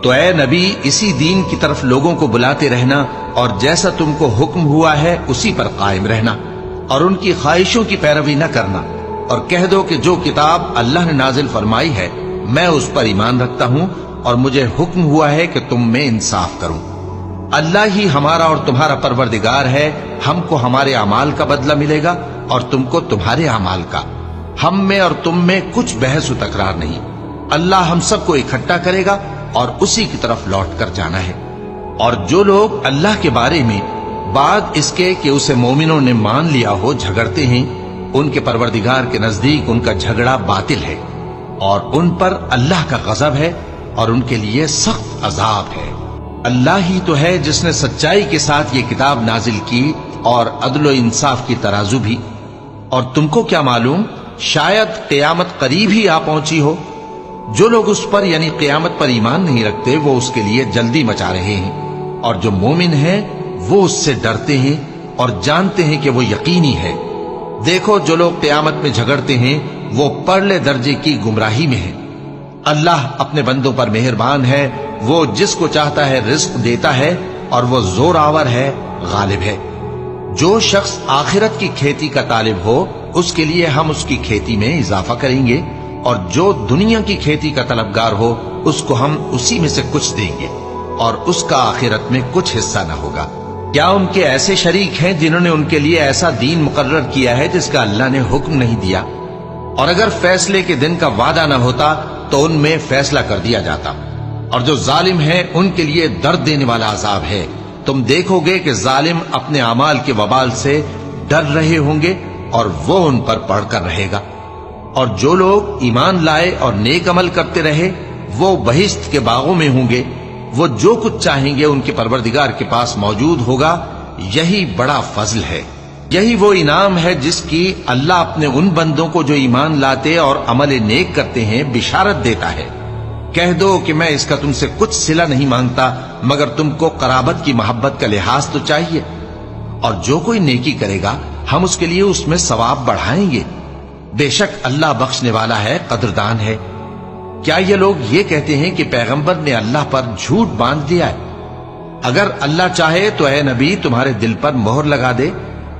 تو اے نبی اسی دین کی طرف لوگوں کو بلاتے رہنا اور جیسا تم کو حکم ہوا ہے اسی پر قائم رہنا اور ان کی خواہشوں کی پیروی نہ کرنا، اور کہہ دو کہ جو کتاب اللہ نے نازل فرمائی ہے میں اس پر ایمان رکھتا ہوں اور مجھے حکم ہوا ہے کہ تم میں انصاف کروں۔ اللہ ہی ہمارا اور تمہارا پروردگار ہے، ہم کو ہمارے اعمال کا بدلہ ملے گا اور تم کو تمہارے اعمال کا، ہم میں اور تم میں کچھ بحث و تکرار نہیں۔ اللہ ہم سب کو اکٹھا کرے گا اور اسی کی طرف لوٹ کر جانا ہے۔ اور جو لوگ اللہ کے بارے میں بعد اس کے کہ اسے مومنوں نے مان لیا ہو جھگڑتے ہیں، ان کے پروردگار کے نزدیک ان کا جھگڑا باطل ہے اور ان پر اللہ کا غضب ہے اور ان کے لیے سخت عذاب ہے۔ اللہ ہی تو ہے جس نے سچائی کے ساتھ یہ کتاب نازل کی اور عدل و انصاف کی ترازو بھی، اور تم کو کیا معلوم شاید قیامت قریب ہی آ پہنچی ہو۔ جو لوگ اس پر یعنی قیامت پر ایمان نہیں رکھتے وہ اس کے لیے جلدی مچا رہے ہیں، اور جو مومن ہیں وہ اس سے ڈرتے ہیں اور جانتے ہیں کہ وہ یقینی ہے۔ دیکھو جو لوگ قیامت میں جھگڑتے ہیں وہ پرلے درجے کی گمراہی میں ہیں۔ اللہ اپنے بندوں پر مہربان ہے، وہ جس کو چاہتا ہے رزق دیتا ہے اور وہ زور آور ہے، غالب ہے۔ جو شخص آخرت کی کھیتی کا طالب ہو اس کے لیے ہم اس کی کھیتی میں اضافہ کریں گے، اور جو دنیا کی کھیتی کا طلبگار ہو اس کو ہم اسی میں سے کچھ دیں گے اور اس کا آخرت میں کچھ حصہ نہ ہوگا۔ کیا ان کے ایسے شریک ہیں جنہوں نے ان کے لیے ایسا دین مقرر کیا ہے جس کا اللہ نے حکم نہیں دیا؟ اور اگر فیصلے کے دن کا وعدہ نہ ہوتا تو ان میں فیصلہ کر دیا جاتا۔ اور جو ظالم ہیں ان کے لیے درد دینے والا عذاب ہے۔ تم دیکھو گے کہ ظالم اپنے اعمال کے وبال سے ڈر رہے ہوں گے اور وہ ان پر پڑھ کر رہے گا۔ اور جو لوگ ایمان لائے اور نیک عمل کرتے رہے وہ بہشت کے باغوں میں ہوں گے، وہ جو کچھ چاہیں گے ان کے پروردگار کے پاس موجود ہوگا۔ یہی بڑا فضل ہے، یہی وہ انعام ہے جس کی اللہ اپنے ان بندوں کو جو ایمان لاتے اور عمل نیک کرتے ہیں بشارت دیتا ہے۔ کہہ دو کہ میں اس کا تم سے کچھ صلہ نہیں مانگتا مگر تم کو قرابت کی محبت کا لحاظ تو چاہیے، اور جو کوئی نیکی کرے گا ہم اس کے لیے اس میں ثواب بڑھائیں گے۔ بے شک اللہ بخشنے والا ہے، قدردان ہے۔ کیا یہ لوگ یہ کہتے ہیں کہ پیغمبر نے اللہ پر جھوٹ باندھ دیا ہے؟ اگر اللہ چاہے تو اے نبی تمہارے دل پر مہر لگا دے،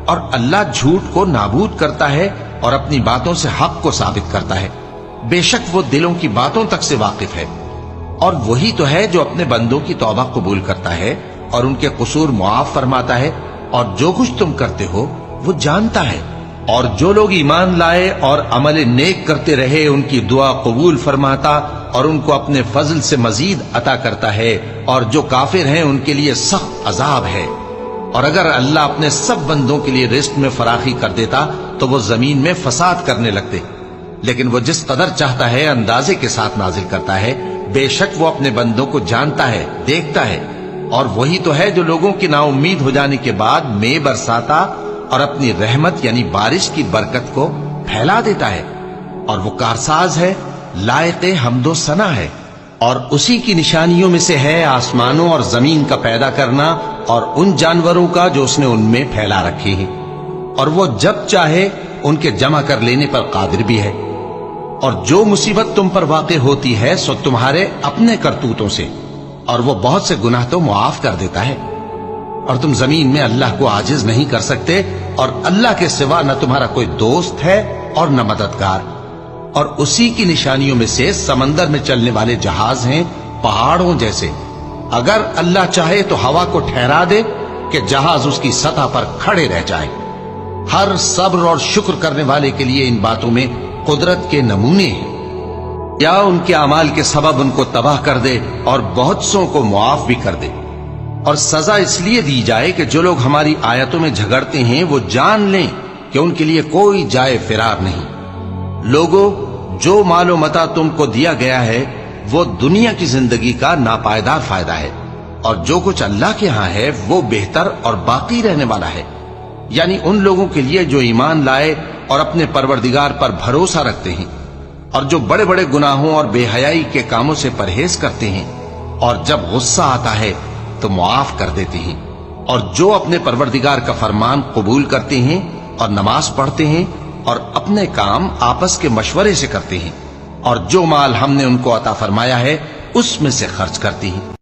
اور اللہ جھوٹ کو نابود کرتا ہے اور اپنی باتوں سے حق کو ثابت کرتا ہے۔ بے شک وہ دلوں کی باتوں تک سے واقف ہے، اور وہی تو ہے جو اپنے بندوں کی توبہ قبول کرتا ہے اور ان کے قصور معاف فرماتا ہے، اور جو کچھ تم کرتے ہو وہ جانتا ہے۔ اور جو لوگ ایمان لائے اور عمل نیک کرتے رہے ان کی دعا قبول فرماتا اور ان کو اپنے فضل سے مزید عطا کرتا ہے، اور جو کافر ہیں ان کے لیے سخت عذاب ہے۔ اور اگر اللہ اپنے سب بندوں کے لیے رزق میں فراخی کر دیتا تو وہ زمین میں فساد کرنے لگتے، لیکن وہ جس قدر چاہتا ہے اندازے کے ساتھ نازل کرتا ہے۔ بے شک وہ اپنے بندوں کو جانتا ہے، دیکھتا ہے، اور وہی تو ہے جو لوگوں کی نا امید ہو جانے کے بعد میں برساتا اور اپنی رحمت یعنی بارش کی برکت کو پھیلا دیتا ہے، اور وہ کارساز ہے، لائق حمد و ثنا ہے۔ اور اسی کی نشانیوں میں سے ہے آسمانوں اور زمین کا پیدا کرنا اور ان جانوروں کا جو اس نے ان میں پھیلا رکھے ہیں، اور وہ جب چاہے ان کے جمع کر لینے پر قادر بھی ہے۔ اور جو مصیبت تم پر واقع ہوتی ہے سو تمہارے اپنے کرتوتوں سے، اور وہ بہت سے گناہ تو معاف کر دیتا ہے۔ اور تم زمین میں اللہ کو عاجز نہیں کر سکتے، اور اللہ کے سوا نہ تمہارا کوئی دوست ہے اور نہ مددگار۔ اور اسی کی نشانیوں میں سے سمندر میں چلنے والے جہاز ہیں پہاڑوں جیسے۔ اگر اللہ چاہے تو ہوا کو ٹھہرا دے کہ جہاز اس کی سطح پر کھڑے رہ جائے۔ ہر صبر اور شکر کرنے والے کے لیے ان باتوں میں قدرت کے نمونے ہیں۔ یا ان کے اعمال کے سبب ان کو تباہ کر دے اور بہت سوں کو معاف بھی کر دے۔ اور سزا اس لیے دی جائے کہ جو لوگ ہماری آیتوں میں جھگڑتے ہیں وہ جان لیں کہ ان کے لیے کوئی جائے فرار نہیں۔ لوگوں، جو مال و متاع تم کو دیا گیا ہے وہ دنیا کی زندگی کا ناپائیدار فائدہ ہے، اور جو کچھ اللہ کے ہاں ہے وہ بہتر اور باقی رہنے والا ہے، یعنی ان لوگوں کے لیے جو ایمان لائے اور اپنے پروردگار پر بھروسہ رکھتے ہیں، اور جو بڑے بڑے گناہوں اور بے حیائی کے کاموں سے پرہیز کرتے ہیں، اور جب غصہ آتا ہے تو معاف کر دیتے ہیں، اور جو اپنے پروردگار کا فرمان قبول کرتے ہیں اور نماز پڑھتے ہیں اور اپنے کام آپس کے مشورے سے کرتے ہیں، اور جو مال ہم نے ان کو عطا فرمایا ہے اس میں سے خرچ کرتی ہیں۔